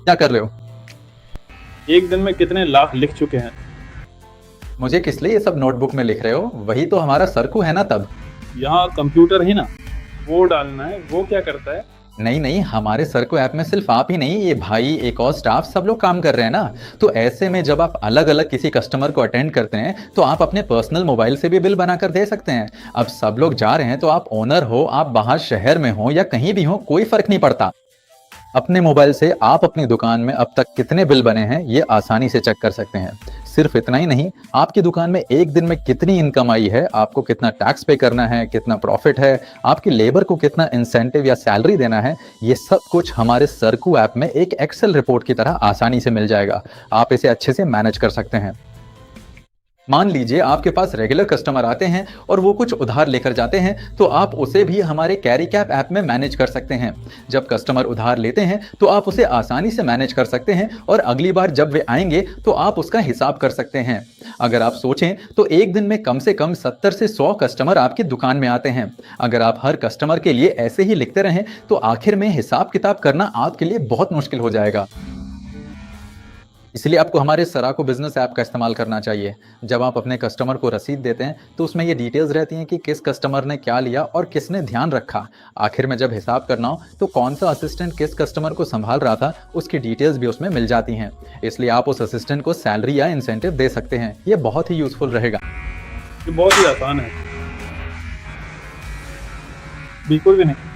क्या कर रहे हो? एक दिन में कितने लाख लिख चुके हैं? मुझे किस लिए ये सब नोटबुक में लिख रहे हो? वही तो हमारा सरकू है ना तब। यहाँ कंप्यूटर ही ना, वो डालना है, वो क्या करता है? नहीं नहीं, हमारे सरकू ऐप में सिर्फ आप ही नहीं, ये भाई एक और स्टाफ सब लोग काम कर रहे हैं ना। तो ऐसे में जब आप अलग अलग किसी कस्टमर को अटेंड करते हैं तो आप अपने पर्सनल मोबाइल से भी बिल बनाकर दे सकते हैं। अब सब लोग जा रहे हैं तो आप ओनर हो, आप बाहर शहर में हो या कहीं भी हो, कोई फर्क नहीं पड़ता। अपने मोबाइल से आप अपनी दुकान में अब तक कितने बिल बने हैं ये आसानी से चेक कर सकते हैं। सिर्फ इतना ही नहीं, आपकी दुकान में एक दिन में कितनी इनकम आई है, आपको कितना टैक्स पे करना है, कितना प्रॉफिट है, आपकी लेबर को कितना इंसेंटिव या सैलरी देना है, ये सब कुछ हमारे सरकू ऐप में एक एक्सेल रिपोर्ट की तरह आसानी से मिल जाएगा। आप इसे अच्छे से मैनेज कर सकते हैं। मान लीजिए आपके पास रेगुलर कस्टमर आते हैं और वो कुछ उधार लेकर जाते हैं, तो आप उसे भी हमारे कैरी कैप ऐप में मैनेज कर सकते हैं। जब कस्टमर उधार लेते हैं तो आप उसे आसानी से मैनेज कर सकते हैं और अगली बार जब वे आएंगे तो आप उसका हिसाब कर सकते हैं। अगर आप सोचें तो एक दिन में कम से कम 70 से 100 कस्टमर आपकी दुकान में आते हैं। अगर आप हर कस्टमर के लिए ऐसे ही लिखते रहें तो आखिर में हिसाब किताब करना आपके लिए बहुत मुश्किल हो जाएगा। इसलिए आपको हमारे सराको बिजनेस ऐप का इस्तेमाल करना चाहिए। जब आप अपने कस्टमर को रसीद देते हैं तो उसमें ये डिटेल्स रहती हैं कि किस कस्टमर ने क्या लिया और किसने ध्यान रखा। आखिर में जब हिसाब करना हो तो कौन सा असिस्टेंट किस कस्टमर को संभाल रहा था, उसकी डिटेल्स भी उसमें मिल जाती हैं। इसलिए आप उस असिस्टेंट को सैलरी या इंसेंटिव दे सकते हैं। ये बहुत ही यूजफुल रहेगा। ये बहुत ही आसान है, बिल्कुल भी नहीं।